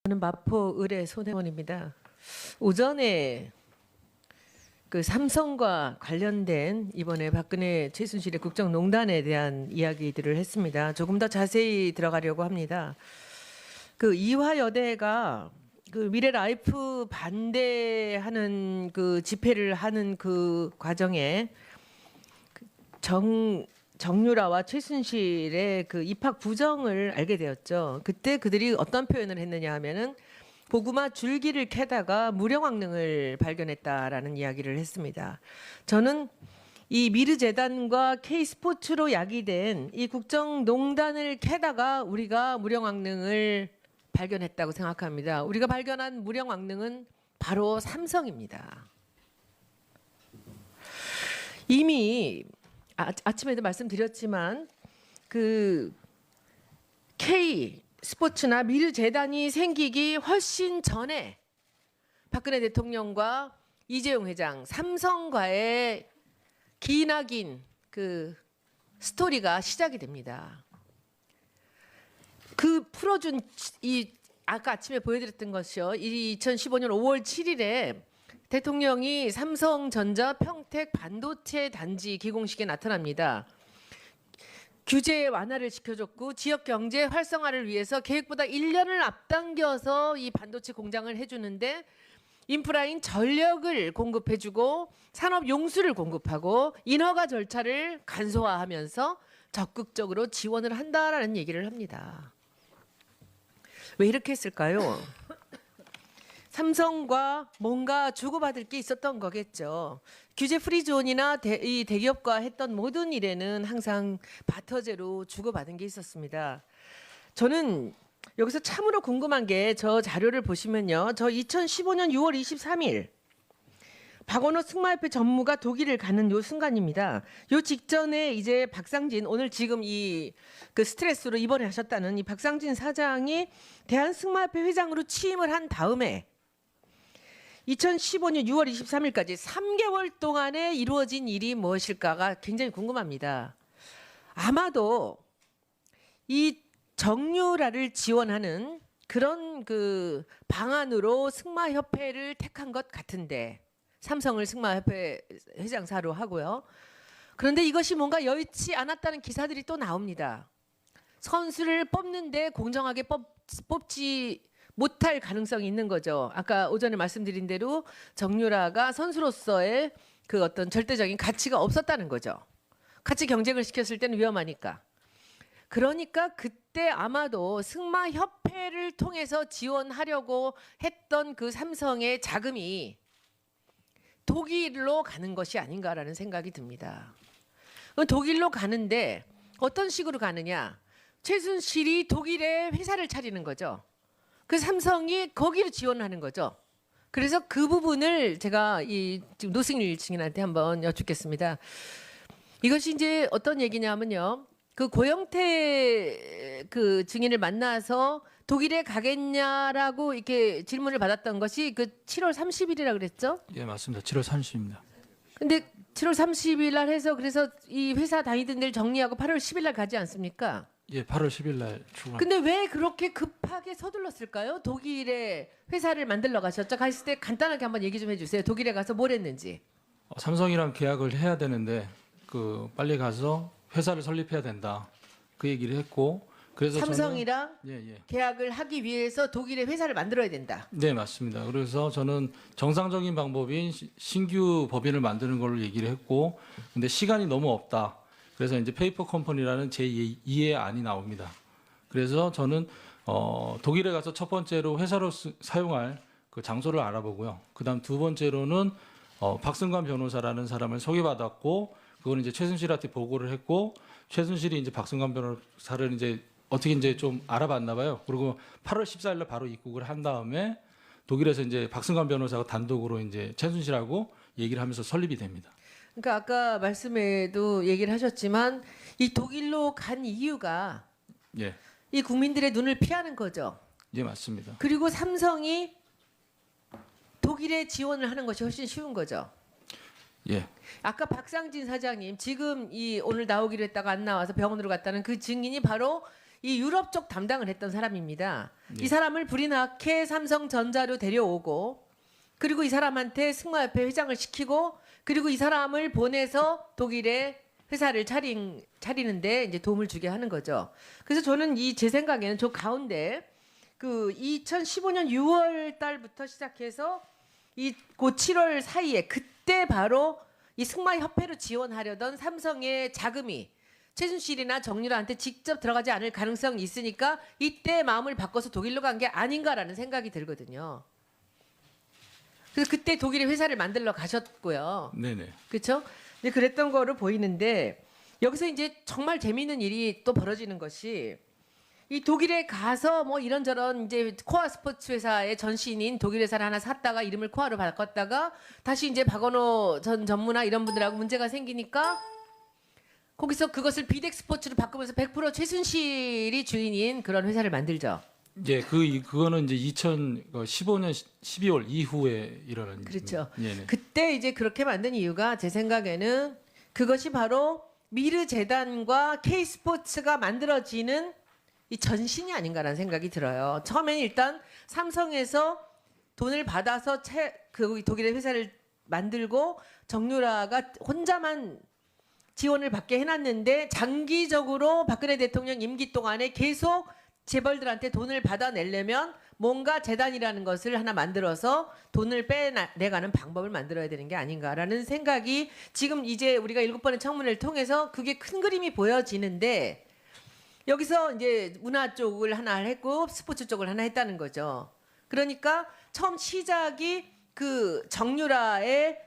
저는 마포 의뢰 손혜원입니다. 오전에 그 삼성과 관련된 이번에 박근혜 최순실의 국정농단에 대한 이야기들을 했습니다. 조금 더 자세히 들어가려고 합니다. 그 이화여대가 그 미래라이프 반대하는 그 집회를 하는 그 과정에 정유라와 최순실의 그 입학 부정을 알게 되었죠. 그때 그들이 어떤 표현을 했느냐 하면은 고구마 줄기를 캐다가 무령왕릉을 발견했다라는 이야기를 했습니다. 저는 이 미르재단과 K스포츠로 야기된 이 국정농단을 캐다가 우리가 무령왕릉을 발견했다고 생각합니다. 우리가 발견한 무령왕릉은 바로 삼성입니다. 이미 아침에도 말씀드렸지만 그 K 스포츠나 미르재단이 생기기 훨씬 전에 박근혜 대통령과 이재용 회장 삼성과의 기나긴 그 스토리가 시작이 됩니다. 그 풀어준 이 아까 아침에 보여드렸던 것이요. 2015년 5월 7일에 대통령이 삼성전자 평택 반도체 단지 기공식에 나타납니다. 규제 완화를 시켜줬고 지역 경제 활성화를 위해서 계획보다 1년을 앞당겨서 이 반도체 공장을 해주는데 인프라인 전력을 공급해주고 산업 용수를 공급하고 인허가 절차를 간소화하면서 적극적으로 지원을 한다라는 얘기를 합니다. 왜 이렇게 했을까요? 삼성과 뭔가 주고받을 게 있었던 거겠죠. 규제 프리존이나 이 대기업과 했던 모든 일에는 항상 바터제로 주고받은 게 있었습니다. 저는 여기서 참으로 궁금한 게 저 자료를 보시면요. 저 2015년 6월 23일 박원호 승마협회 전무가 독일을 가는 요 순간입니다. 요 직전에 이제 박상진 오늘 지금 이 그 스트레스로 입원하셨다는 이 박상진 사장이 대한승마협회 회장으로 취임을 한 다음에 2015년 6월 23일까지 3개월 동안에 이루어진 일이 무엇일까가 굉장히 궁금합니다. 아마도 이 정유라를 지원하는 그런 그 방안으로 승마협회를 택한 것 같은데 삼성을 승마협회 회장사로 하고요. 그런데 이것이 뭔가 여의치 않았다는 기사들이 또 나옵니다. 선수를 뽑는데 공정하게 뽑지 못할 가능성이 있는 거죠. 아까 오전에 말씀드린 대로 정유라가 선수로서의 그 어떤 절대적인 가치가 없었다는 거죠. 같이 경쟁을 시켰을 때는 위험하니까. 그러니까 그때 아마도 승마협회를 통해서 지원하려고 했던 그 삼성의 자금이 독일로 가는 것이 아닌가라는 생각이 듭니다. 독일로 가는데 어떤 식으로 가느냐? 최순실이 독일에 회사를 차리는 거죠. 그 삼성이 거기로 지원하는 거죠. 그래서 그 부분을 제가 이 지금 노승일 증인한테 한번 여쭙겠습니다. 이것이 이제 어떤 얘기냐면요. 그 고영태 그 증인을 만나서 독일에 가겠냐라고 이렇게 질문을 받았던 것이 그 7월 30일이라 그랬죠? 예, 맞습니다. 7월 30일입니다. 근데 7월 30일 날 해서 그래서 이 회사 다니던 데를 정리하고 8월 10일 날 가지 않습니까? 예, 8월 10일 날 출발. 근데 왜 그렇게 급하게 서둘렀을까요? 독일에 회사를 만들러 가셨죠? 갔을 때 간단하게 한번 얘기 좀 해주세요. 독일에 가서 뭘 했는지. 삼성이랑 계약을 해야 되는데 그 빨리 가서 회사를 설립해야 된다. 그 얘기를 했고 그래서 삼성이랑 예. 계약을 하기 위해서 독일에 회사를 만들어야 된다. 네, 맞습니다. 그래서 저는 정상적인 방법인 신규 법인을 만드는 걸로 얘기를 했고 근데 시간이 너무 없다. 그래서 이제 페이퍼 컴퍼니라는 제2의 안이 나옵니다. 그래서 저는 독일에 가서 첫 번째로 회사로 사용할 그 장소를 알아보고요. 그다음 두 번째로는 박승관 변호사라는 사람을 소개받았고 그거는 이제 최순실한테 보고를 했고 최순실이 이제 박승관 변호사를 이제 어떻게 이제 좀 알아봤나 봐요. 그리고 8월 14일 날 바로 입국을 한 다음에 독일에서 이제 박승관 변호사가 단독으로 이제 최순실하고 얘기를 하면서 설립이 됩니다. 그러니까 아까 말씀에도 얘기를 하셨지만 이 독일로 간 이유가 예. 이 국민들의 눈을 피하는 거죠. 예, 맞습니다. 그리고 삼성이 독일에 지원을 하는 것이 훨씬 쉬운 거죠. 예. 아까 박상진 사장님 지금 이 오늘 나오기로 했다가 안 나와서 병원으로 갔다는 그 증인이 바로 이 유럽 쪽 담당을 했던 사람입니다. 네. 이 사람을 불이 나게 삼성전자로 데려오고 그리고 이 사람한테 승마협회 회장을 시키고 그리고 이 사람을 보내서 독일에 회사를 차리는데 이제 도움을 주게 하는 거죠. 그래서 저는 제 생각에는 저 가운데 그 2015년 6월 달부터 시작해서 곧 7월 사이에 그때 바로 이 승마협회로 지원하려던 삼성의 자금이 최순실이나 정유라한테 직접 들어가지 않을 가능성이 있으니까 이때 마음을 바꿔서 독일로 간 게 아닌가라는 생각이 들거든요. 그래서 그때 독일에 회사를 만들러 가셨고요. 네네. 그렇죠? 이제 그랬던 거로 보이는데 여기서 이제 정말 재미있는 일이 또 벌어지는 것이 이 독일에 가서 뭐 이런저런 이제 코아 스포츠 회사의 전신인 독일 회사를 하나 샀다가 이름을 코아로 바꿨다가 다시 이제 박원호 전 전무나 이런 분들하고 문제가 생기니까 거기서 그것을 비덱 스포츠로 바꾸면서 100% 최순실이 주인인 그런 회사를 만들죠. 예, 그거는 이제 2015년 12월 이후에 일어난 그렇죠. 네네. 그때 이제 그렇게 만든 이유가 제 생각에는 그것이 바로 미르 재단과 K 스포츠가 만들어지는 이 전신이 아닌가라는 생각이 들어요. 처음에는 일단 삼성에서 돈을 받아서 그 독일의 회사를 만들고 정유라가 혼자만 지원을 받게 해놨는데 장기적으로 박근혜 대통령 임기 동안에 계속 재벌들한테 돈을 받아내려면 뭔가 재단이라는 것을 하나 만들어서 돈을 빼내가는 방법을 만들어야 되는 게 아닌가라는 생각이 지금 이제 우리가 7번의 청문회를 통해서 그게 큰 그림이 보여지는데 여기서 이제 문화 쪽을 하나 했고 스포츠 쪽을 하나 했다는 거죠. 그러니까 처음 시작이 그 정유라의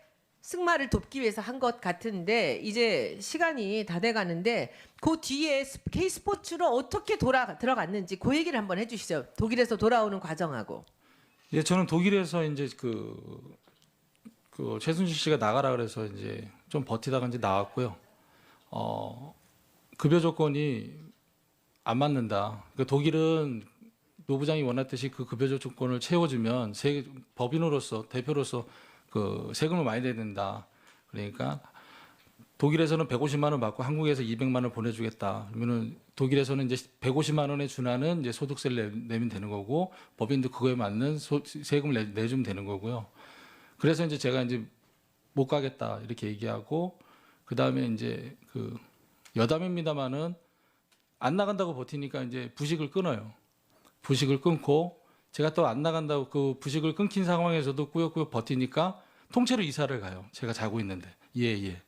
승마를 돕기 위해서 한 것 같은데 이제 시간이 다 돼가는데 그 뒤에 K 스포츠로 어떻게 들어갔는지 그 얘기를 한번 해주시죠. 독일에서 돌아오는 과정하고. 예, 저는 독일에서 이제 그 최순실 씨가 나가라 그래서 이제 좀 버티다가 이제 나왔고요. 급여 조건이 안 맞는다. 그러니까 독일은 노부장이 원했듯이 그 급여 조건을 채워주면 법인으로서 대표로서 그 세금을 많이 내야 된다. 그러니까 독일에서는 150만 원 받고 한국에서 200만 원 보내주겠다. 그러면은 독일에서는 이제 150만 원에 준하는 이제 소득세를 내면 되는 거고 법인도 그거에 맞는 세금을 내주면 되는 거고요. 그래서 이제 제가 이제 못 가겠다 이렇게 얘기하고 그 다음에 이제 그 여담입니다만은 안 나간다고 버티니까 이제 부식을 끊어요. 부식을 끊고 제가 또 안 나간다고 그 부식을 끊긴 상황에서도 꾸역꾸역 버티니까 통째로 이사를 가요. 제가 자고 있는데. 예.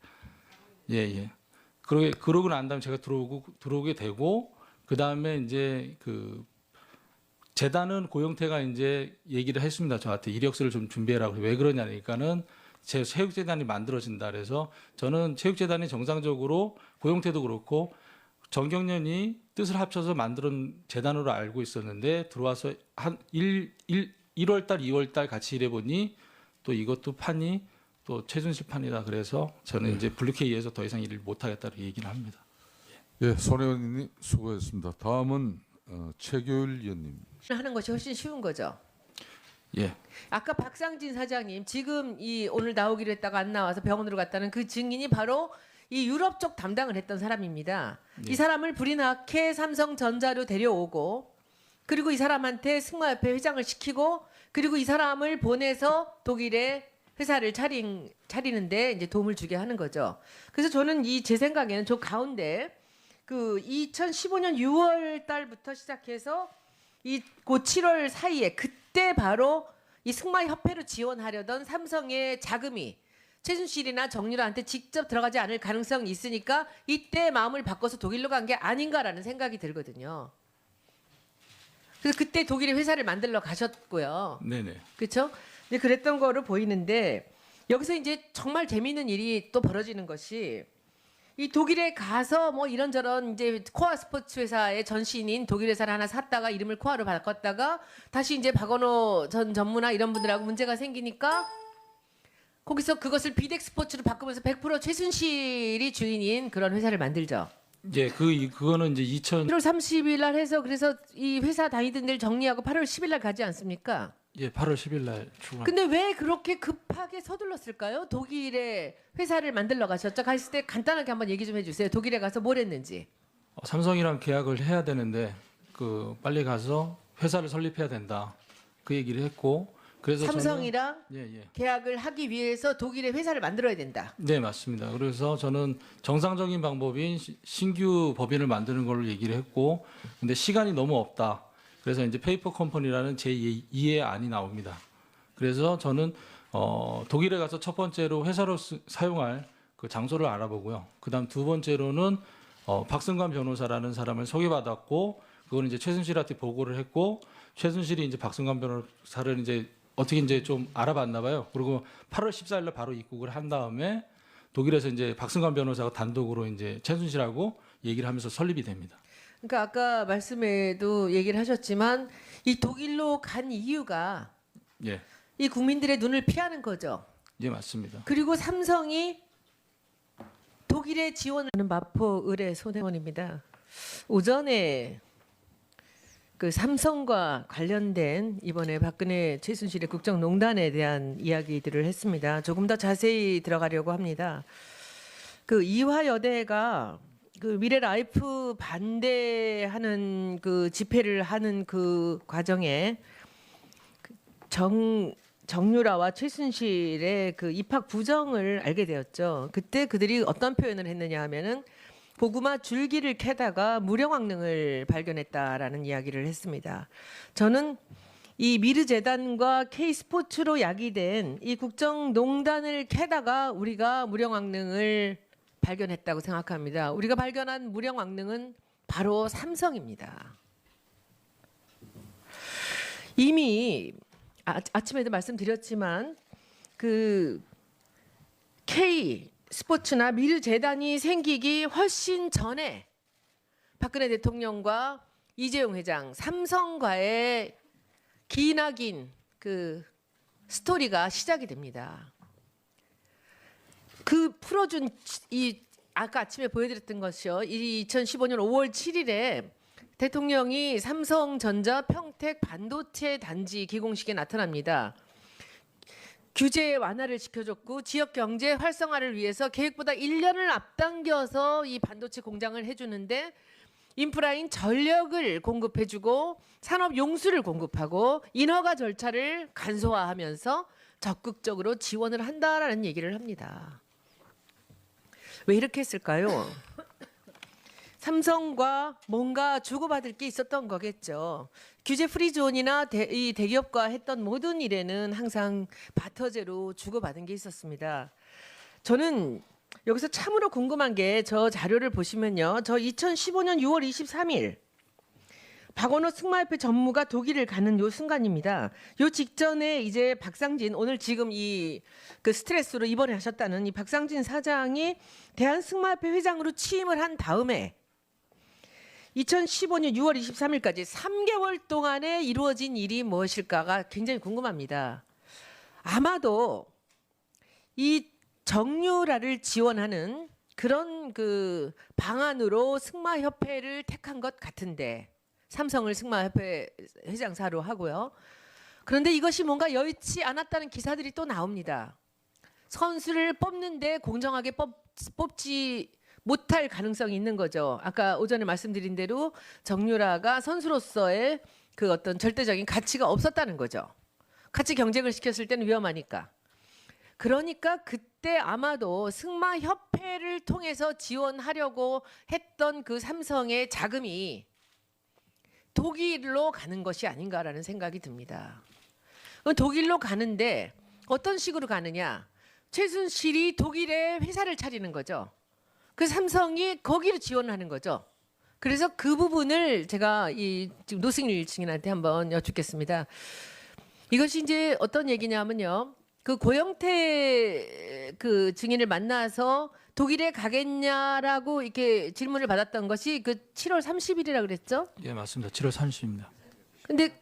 그러고 난 다음에 제가 들어오게 되고 그 다음에 이제 그 재단은 고영태가 이제 얘기를 했습니다. 저한테 이력서를 좀 준비해라고. 왜 그러냐니까는 제 체육재단이 만들어진다 그래서 저는 체육재단이 정상적으로 고영태도 그렇고 정경련이 뜻을 합쳐서 만든 재단으로 알고 있었는데 들어와서 한 1월 달, 2월 달 같이 일해보니 또 이것도 판이 또 최순실 판이다. 그래서 저는 이제 블루케이에서 더 이상 일을 못하겠다고 얘기를 합니다. 예, 손 의원님 수고했습니다. 다음은 최교일 의원님. 하는 것이 훨씬 쉬운 거죠. 예. 아까 박상진 사장님 지금 오늘 나오기로 했다가 안 나와서 병원으로 갔다는 그 증인이 바로 이 유럽 쪽 담당을 했던 사람입니다. 네. 이 사람을 불이 나게 삼성전자로 데려오고 그리고 이 사람한테 승마협회 회장을 시키고 그리고 이 사람을 보내서 독일에 회사를 차리는데 이제 도움을 주게 하는 거죠. 그래서 저는 제 생각에는 저 가운데 그 2015년 6월 달부터 시작해서 곧 7월 사이에 그때 바로 이 승마협회로 지원하려던 삼성의 자금이 최순실이나 정유라한테 직접 들어가지 않을 가능성이 있으니까 이때 마음을 바꿔서 독일로 간 게 아닌가라는 생각이 들거든요. 그래서 그때 독일에 회사를 만들러 가셨고요. 네네. 그렇죠? 이제 그랬던 거로 보이는데 여기서 이제 정말 재미있는 일이 또 벌어지는 것이 이 독일에 가서 뭐 이런저런 이제 코아 스포츠 회사의 전신인 독일 회사를 하나 샀다가 이름을 코아로 바꿨다가 다시 이제 박원호 전 전무나 이런 분들하고 문제가 생기니까 거기서 그것을 비덱 스포츠로 바꾸면서 100% 최순실이 주인인 그런 회사를 만들죠. 예, 그거는 이제 1월 30일 날 해서 그래서 이 회사 다니던 데를 정리하고 8월 10일 날 가지 않습니까? 예, 8월 10일 날 출발. 근데 왜 그렇게 급하게 서둘렀을까요? 독일에 회사를 만들러 가셨죠? 갔을 때 간단하게 한번 얘기 좀 해주세요. 독일에 가서 뭘 했는지. 삼성이랑 계약을 해야 되는데 빨리 가서 회사를 설립해야 된다. 그 얘기를 했고 그래서 삼성이랑 예. 계약을 하기 위해서 독일에 회사를 만들어야 된다. 네, 맞습니다. 그래서 저는 정상적인 방법인 신규 법인을 만드는 걸로 얘기를 했고 근데 시간이 너무 없다. 그래서 이제 페이퍼 컴퍼니라는 제2의 안이 나옵니다. 그래서 저는 독일에 가서 첫 번째로 회사로 사용할 그 장소를 알아보고요. 그다음 두 번째로는 박승관 변호사라는 사람을 소개받았고 그거는 이제 최순실한테 보고를 했고 최순실이 이제 박승관 변호사를 이제 어떻게 이제 좀 알아봤나 봐요. 그리고 8월 14일 날 바로 입국을 한 다음에 독일에서 이제 박승관 변호사가 단독으로 이제 최순실하고 얘기를 하면서 설립이 됩니다. 그러니까 아까 말씀에도 얘기를 하셨지만 이 독일로 간 이유가 예. 이 국민들의 눈을 피하는 거죠. 예, 맞습니다. 그리고 삼성이 독일에 지원하는 마포 의뢰 손해원입니다. 오전에 그 삼성과 관련된 이번에 박근혜 최순실의 국정농단에 대한 이야기들을 했습니다. 조금 더 자세히 들어가려고 합니다. 그 이화여대가 그 미래라이프 반대하는 그 집회를 하는 그 과정에 정유라와 최순실의 그 입학 부정을 알게 되었죠. 그때 그들이 어떤 표현을 했느냐 하면은 고구마 줄기를 캐다가 무령왕릉을 발견했다라는 이야기를 했습니다. 저는 이 미르재단과 K스포츠로 야기된 이 국정농단을 캐다가 우리가 무령왕릉을 발견했다고 생각합니다. 우리가 발견한 무령왕릉은 바로 삼성입니다. 이미 아침에도 말씀드렸지만 그 K 스포츠나 미르재단이 생기기 훨씬 전에 박근혜 대통령과 이재용 회장 삼성과의 기나긴 그 스토리가 시작이 됩니다. 그 풀어준 이 아까 아침에 보여드렸던 것이요. 이 2015년 5월 7일에 대통령이 삼성전자 평택 반도체 단지 기공식에 나타납니다. 규제 완화를 시켜줬고 지역 경제 활성화를 위해서 계획보다 1년을 앞당겨서 이 반도체 공장을 해주는데 인프라인 전력을 공급해주고 산업 용수를 공급하고 인허가 절차를 간소화하면서 적극적으로 지원을 한다라는 얘기를 합니다. 왜 이렇게 했을까요? 삼성과 뭔가 주고받을 게 있었던 거겠죠. 규제 프리존이나 이 대기업과 했던 모든 일에는 항상 바터제로 주고받은 게 있었습니다. 저는 여기서 참으로 궁금한 게 저 자료를 보시면요. 저 2015년 6월 23일 박원호 승마협회 전무가 독일을 가는 요 순간입니다. 요 직전에 이제 박상진 오늘 지금 이 그 스트레스로 입원하셨다는 이 박상진 사장이 대한승마협회 회장으로 취임을 한 다음에 2015년 6월 23일까지 3개월 동안에 이루어진 일이 무엇일까가 굉장히 궁금합니다. 아마도 이 정유라를 지원하는 그런 그 방안으로 승마협회를 택한 것 같은데 삼성을 승마협회 회장사로 하고요. 그런데 이것이 뭔가 여의치 않았다는 기사들이 또 나옵니다. 선수를 뽑는데 공정하게 뽑지 못할 가능성이 있는 거죠. 아까 오전에 말씀드린 대로 정유라가 선수로서의 그 어떤 절대적인 가치가 없었다는 거죠. 같이 경쟁을 시켰을 때는 위험하니까. 그러니까 그때 아마도 승마협회를 통해서 지원하려고 했던 그 삼성의 자금이 독일로 가는 것이 아닌가라는 생각이 듭니다. 독일로 가는데 어떤 식으로 가느냐? 최순실이 독일에 회사를 차리는 거죠. 그 삼성이 거기로 지원하는 거죠. 그래서 그 부분을 제가 이 지금 노승일 증인한테 한번 여쭙겠습니다. 이것이 이제 어떤 얘기냐면요. 그 고영태 그 증인을 만나서 독일에 가겠냐라고 이렇게 질문을 받았던 것이 그 7월 30일이라 그랬죠? 예, 맞습니다. 7월 30일입니다. 근데